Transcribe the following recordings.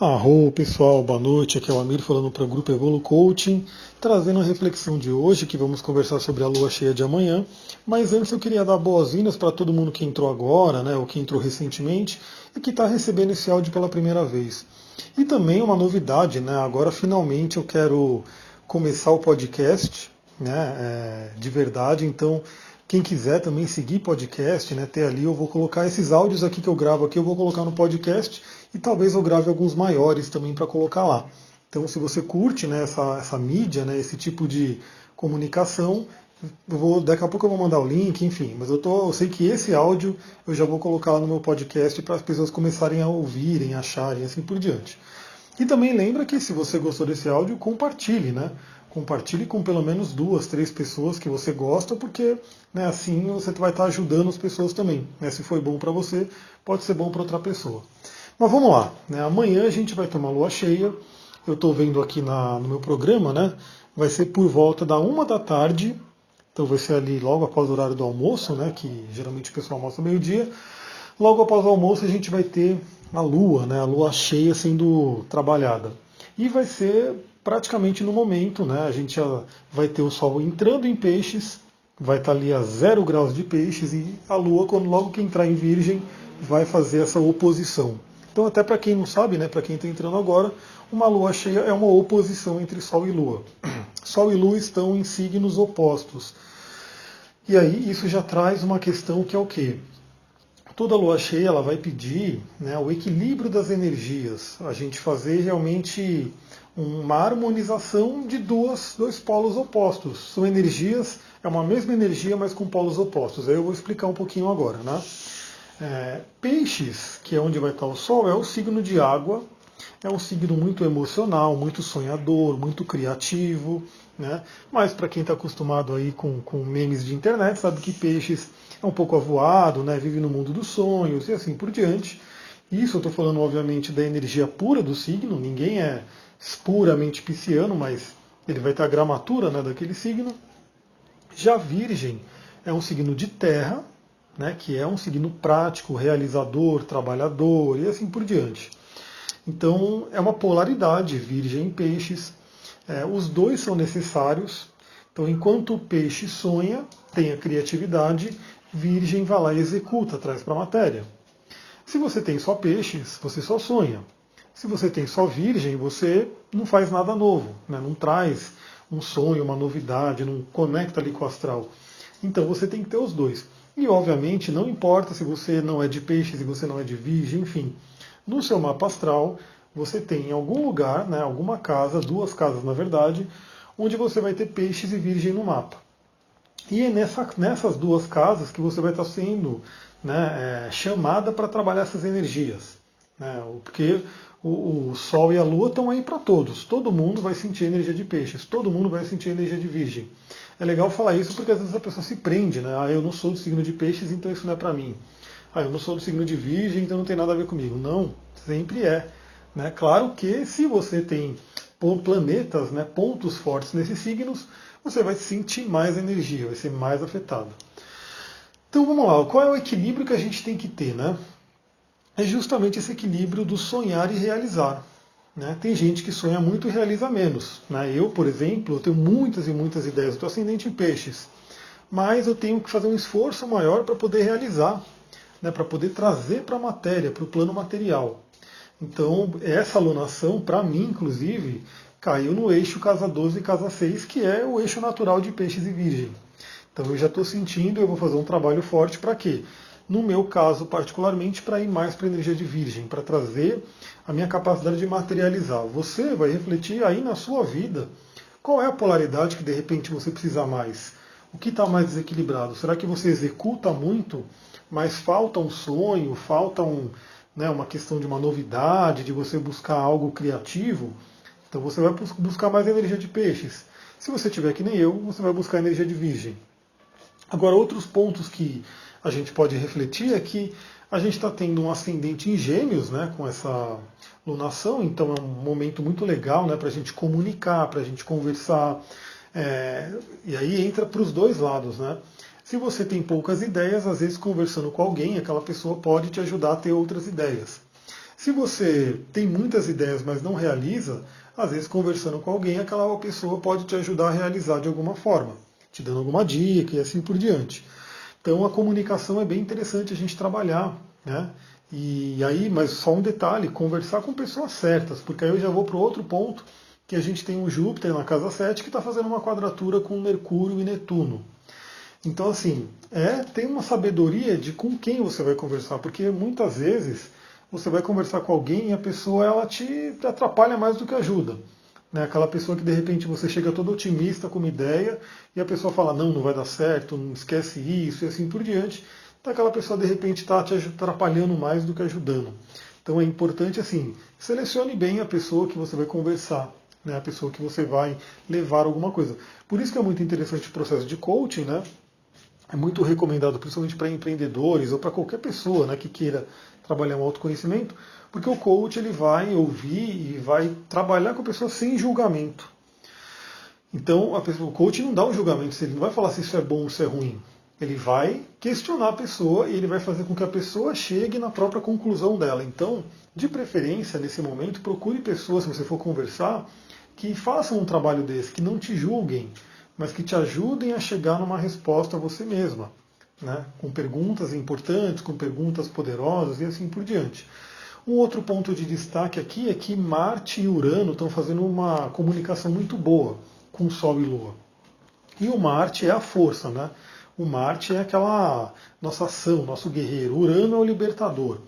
Arro, pessoal, boa noite. Aqui é o Amir falando para o Grupo Evolu Coaching, trazendo a reflexão de hoje, que vamos conversar sobre a lua cheia de amanhã. Mas antes eu queria dar boas-vindas para todo mundo que entrou agora, né, ou que entrou recentemente, e que está recebendo esse áudio pela primeira vez. E também uma novidade, né? Agora finalmente eu quero começar o podcast, né, de verdade. Então, quem quiser também seguir podcast, né, ter ali, eu vou colocar esses áudios aqui que eu gravo aqui, eu vou colocar no podcast e talvez eu grave alguns maiores também para colocar lá. Então, se você curte, né, essa mídia, né, esse tipo de comunicação, daqui a pouco eu vou mandar o link, enfim. Mas eu sei que esse áudio eu já vou colocar lá no meu podcast para as pessoas começarem a ouvirem, acharem, assim por diante. E também lembra que se você gostou desse áudio, compartilhe, né? Compartilhe com pelo menos 2, 3 pessoas que você gosta, porque né, assim você vai estar ajudando as pessoas também. Né? Se foi bom para você, pode ser bom para outra pessoa. Mas vamos lá, né? Amanhã a gente vai ter uma lua cheia. Eu estou vendo aqui no meu programa, né? Vai ser por volta da 1 da tarde. Então vai ser ali logo após o horário do almoço, né? Que geralmente o pessoal almoça meio-dia. Logo após o almoço a gente vai ter a lua, né? A lua cheia sendo trabalhada. E vai ser praticamente no momento, né? A gente já vai ter o sol entrando em peixes, vai estar ali a 0 graus de peixes, e a lua, quando logo que entrar em virgem, vai fazer essa oposição. Então, até para quem não sabe, né, para quem está entrando agora, uma lua cheia é uma oposição entre Sol e Lua. Sol e Lua estão em signos opostos. E aí isso já traz uma questão que é o quê? Toda lua cheia ela vai pedir, né, o equilíbrio das energias, a gente fazer realmente uma harmonização de dois polos opostos. São energias, é uma mesma energia, mas com polos opostos. Aí eu vou explicar um pouquinho agora, né? Peixes, que é onde vai estar o Sol, é o signo de água, é um signo muito emocional, muito sonhador, muito criativo, né? Mas para quem está acostumado aí com memes de internet, sabe que Peixes é um pouco avoado, né? Vive no mundo dos sonhos e assim por diante. Isso eu estou falando, obviamente, da energia pura do signo, ninguém é puramente pisciano, mas ele vai ter a gramatura, né, daquele signo. Já Virgem é um signo de terra, né, que é um signo prático, realizador, trabalhador e assim por diante. Então é uma polaridade, Virgem e Peixes. Os dois são necessários. Então, enquanto o peixe sonha, tem a criatividade, Virgem vai lá e executa, traz para a matéria. Se você tem só peixes, você só sonha. Se você tem só Virgem, você não faz nada novo, né? Não traz um sonho, uma novidade, não conecta ali com o astral. Então você tem que ter os dois. E obviamente não importa se você não é de peixes e você não é de Virgem, enfim. No seu mapa astral, você tem em algum lugar, né, alguma casa, 2 casas na verdade, onde você vai ter peixes e Virgem no mapa. E é nessas 2 casas que você vai estar sendo, né, chamada para trabalhar essas energias. Né, porque o Sol e a Lua estão aí para todos. Todo mundo vai sentir a energia de peixes, todo mundo vai sentir a energia de Virgem. É legal falar isso porque às vezes a pessoa se prende, né? Ah, eu não sou do signo de peixes, então isso não é para mim. Ah, eu não sou do signo de Virgem, então não tem nada a ver comigo. Não, sempre é. Né? Claro que se você tem planetas, né, pontos fortes nesses signos, você vai sentir mais energia, vai ser mais afetado. Então vamos lá, qual é o equilíbrio que a gente tem que ter? Né? É justamente esse equilíbrio do sonhar e realizar. Né? Tem gente que sonha muito e realiza menos. Né? Eu, por exemplo, eu tenho muitas e muitas ideias, eu estou ascendente em peixes, mas eu tenho que fazer um esforço maior para poder realizar, né? Para poder trazer para a matéria, para o plano material. Então, essa alunação, para mim, inclusive, caiu no eixo casa 12 e casa 6, que é o eixo natural de peixes e virgem. Então, eu já estou sentindo, eu vou fazer um trabalho forte para quê? No meu caso, particularmente, para ir mais para a energia de virgem, para trazer a minha capacidade de materializar. Você vai refletir aí na sua vida qual é a polaridade que, de repente, você precisa mais. O que está mais desequilibrado? Será que você executa muito, mas falta um sonho, falta uma questão de uma novidade, de você buscar algo criativo? Então você vai buscar mais energia de peixes. Se você tiver que nem eu, você vai buscar energia de virgem. Agora, outros pontos que a gente pode refletir é que a gente está tendo um ascendente em gêmeos, né, com essa lunação, então é um momento muito legal, né, para a gente comunicar, para a gente conversar, e aí entra para os dois lados. Né? Se você tem poucas ideias, às vezes conversando com alguém, aquela pessoa pode te ajudar a ter outras ideias. Se você tem muitas ideias, mas não realiza, às vezes conversando com alguém, aquela pessoa pode te ajudar a realizar de alguma forma, te dando alguma dica e assim por diante. Então a comunicação é bem interessante a gente trabalhar, né? E aí, mas só um detalhe, conversar com pessoas certas, porque aí eu já vou para o outro ponto, que a gente tem o Júpiter na casa 7 que está fazendo uma quadratura com Mercúrio e Netuno. Então, assim, tem uma sabedoria de com quem você vai conversar, porque muitas vezes você vai conversar com alguém e a pessoa ela te atrapalha mais do que ajuda. Né? Aquela pessoa que de repente você chega todo otimista com uma ideia e a pessoa fala, não, não vai dar certo, não esquece isso e assim por diante. Então aquela pessoa de repente está te atrapalhando mais do que ajudando. Então é importante assim, selecione bem a pessoa que você vai conversar, né? A pessoa que você vai levar alguma coisa. Por isso que é muito interessante o processo de coaching, né? É muito recomendado, principalmente para empreendedores ou para qualquer pessoa, né, que queira trabalhar um autoconhecimento, porque o coach ele vai ouvir e vai trabalhar com a pessoa sem julgamento. Então, o coach não dá um julgamento, ele não vai falar se isso é bom ou se é ruim. Ele vai questionar a pessoa e ele vai fazer com que a pessoa chegue na própria conclusão dela. Então, de preferência, nesse momento, procure pessoas, se você for conversar, que façam um trabalho desse, que não te julguem, mas que te ajudem a chegar numa resposta a você mesma, né? Com perguntas importantes, com perguntas poderosas e assim por diante. Um outro ponto de destaque aqui é que Marte e Urano estão fazendo uma comunicação muito boa com Sol e Lua. E o Marte é a força, né? O Marte é aquela nossa ação, nosso guerreiro. O Urano é o libertador.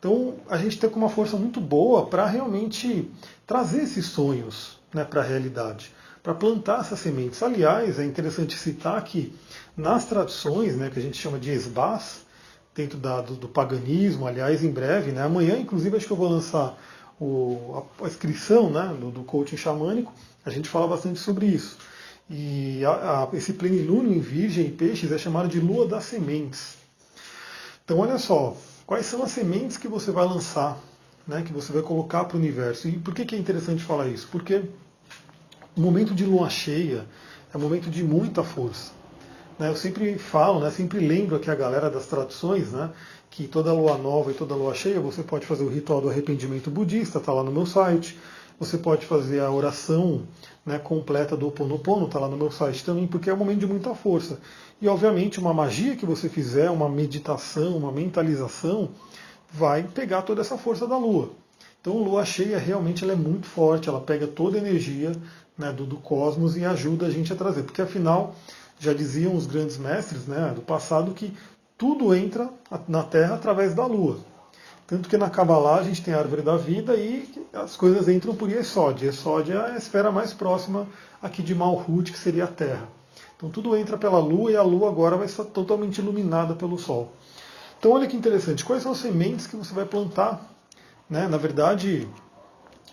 Então a gente tem uma força muito boa para realmente trazer esses sonhos, né, para a realidade, para plantar essas sementes. Aliás, é interessante citar que nas tradições, né, que a gente chama de esbás, dentro do paganismo, aliás, em breve, né, amanhã, inclusive, acho que eu vou lançar a inscrição, né, do coaching xamânico, a gente fala bastante sobre isso. E esse plenilúnio em Virgem e Peixes é chamado de Lua das Sementes. Então, olha só, quais são as sementes que você vai lançar, né, que você vai colocar para o universo? E por que é interessante falar isso? Porque o momento de lua cheia é um momento de muita força. Né? Eu sempre falo, né, sempre lembro aqui a galera das tradições, né, que toda lua nova e toda lua cheia você pode fazer o ritual do arrependimento budista, está lá no meu site. Você pode fazer a oração, né, completa do Ho Oponopono, está lá no meu site também, porque é um momento de muita força. E, obviamente, uma magia que você fizer, uma meditação, uma mentalização, vai pegar toda essa força da Lua. Então, lua cheia realmente ela é muito forte, ela pega toda a energia, né, do cosmos e ajuda a gente a trazer. Porque, afinal, já diziam os grandes mestres, né, do passado que tudo entra na Terra através da Lua. Tanto que na Kabbalah a gente tem a árvore da vida e as coisas entram por Yesod. Yesod é a esfera mais próxima aqui de Malhut, que seria a Terra. Então tudo entra pela Lua e a Lua agora vai estar totalmente iluminada pelo Sol. Então olha que interessante, quais são as sementes que você vai plantar? Né? Na verdade,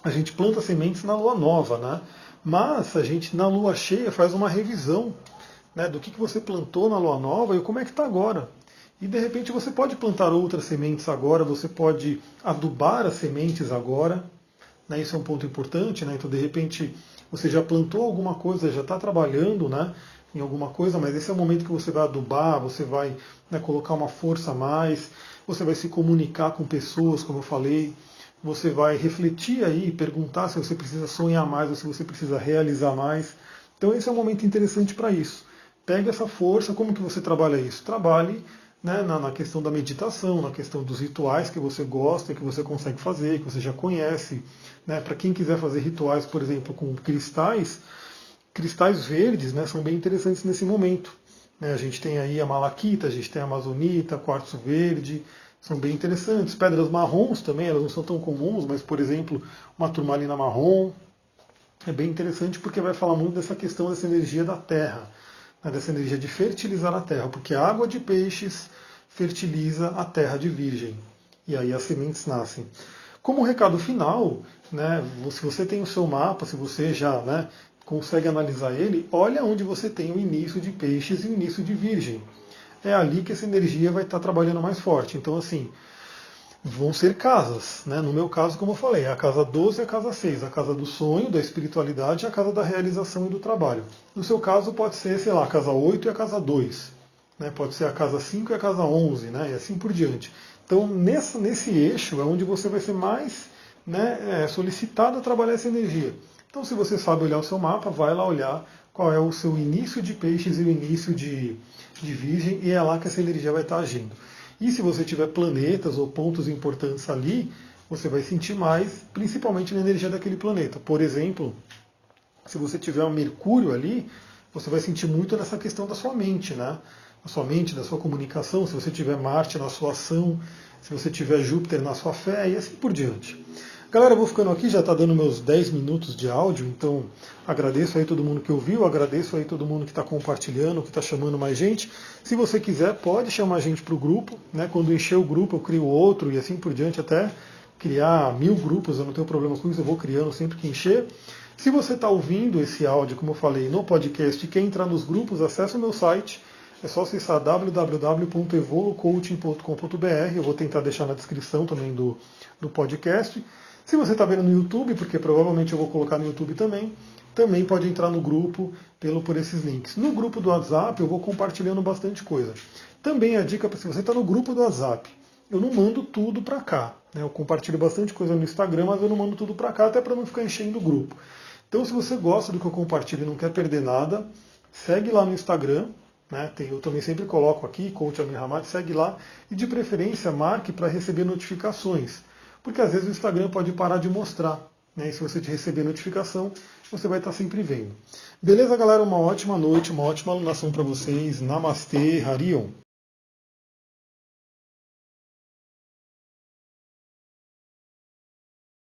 a gente planta sementes na Lua nova, né? Mas a gente na Lua cheia faz uma revisão, né, do que você plantou na Lua nova e como é que está agora. E de repente você pode plantar outras sementes agora, você pode adubar as sementes agora, né? Isso é um ponto importante, né? Então de repente você já plantou alguma coisa, já está trabalhando, né, em alguma coisa, mas esse é o momento que você vai adubar, você vai, né, colocar uma força a mais, você vai se comunicar com pessoas, como eu falei, você vai refletir aí, perguntar se você precisa sonhar mais ou se você precisa realizar mais. Então esse é um momento interessante para isso. Pegue essa força, como que você trabalha isso? Trabalhe, né, na questão da meditação, na questão dos rituais que você gosta, que você consegue fazer, que você já conhece. Né? Para quem quiser fazer rituais, por exemplo, com cristais verdes, né, são bem interessantes nesse momento. Né? A gente tem aí a malaquita, a gente tem a amazonita, quartzo verde, são bem interessantes. Pedras marrons também, elas não são tão comuns, mas, por exemplo, uma turmalina marrom é bem interessante porque vai falar muito dessa questão dessa energia da terra, dessa energia de fertilizar a terra, porque a água de peixes fertiliza a terra de virgem, e aí as sementes nascem. Como recado final, né, se você tem o seu mapa, se você já, né, consegue analisar ele, olha onde você tem o início de peixes e o início de virgem. É ali que essa energia vai estar trabalhando mais forte. Então, assim, vão ser casas, né? No meu caso, como eu falei, a casa 12 e a casa 6, a casa do sonho, da espiritualidade e a casa da realização e do trabalho. No seu caso pode ser, sei lá, a casa 8 e a casa 2, né? Pode ser a casa 5 e a casa 11, né? E assim por diante. Então, nesse eixo é onde você vai ser mais, né, solicitado a trabalhar essa energia. Então, se você sabe olhar o seu mapa, vai lá olhar qual é o seu início de peixes e o início de virgem, e é lá que essa energia vai estar agindo. E se você tiver planetas ou pontos importantes ali, você vai sentir mais, principalmente na energia daquele planeta. Por exemplo, se você tiver um Mercúrio ali, você vai sentir muito nessa questão da sua mente, né? Da sua mente, da sua comunicação, se você tiver Marte na sua ação, se você tiver Júpiter na sua fé e assim por diante. Galera, eu vou ficando aqui, já está dando meus 10 minutos de áudio, então agradeço aí todo mundo que ouviu, agradeço aí todo mundo que está compartilhando, que está chamando mais gente. Se você quiser, pode chamar a gente para o grupo, né? Quando encher o grupo, eu crio outro e assim por diante, até criar 1000 grupos, eu não tenho problema com isso, eu vou criando sempre que encher. Se você está ouvindo esse áudio, como eu falei, no podcast e quer entrar nos grupos, acesse o meu site. É só acessar www.evolucoaching.com.br. Eu vou tentar deixar na descrição também do podcast. Se você está vendo no YouTube, porque provavelmente eu vou colocar no YouTube também pode entrar no grupo por esses links. No grupo do WhatsApp eu vou compartilhando bastante coisa. Também a dica para se você está no grupo do WhatsApp, eu não mando tudo para cá. Né? Eu compartilho bastante coisa no Instagram, mas eu não mando tudo para cá, até para não ficar enchendo o grupo. Então, se você gosta do que eu compartilho e não quer perder nada, segue lá no Instagram. Né? Eu também sempre coloco aqui, Coach Amir Hamad, segue lá e de preferência marque para receber notificações. Porque às vezes o Instagram pode parar de mostrar. Né? E se você receber notificação, você vai estar sempre vendo. Beleza, galera? Uma ótima noite, uma ótima alunação para vocês. Namastê, Harion.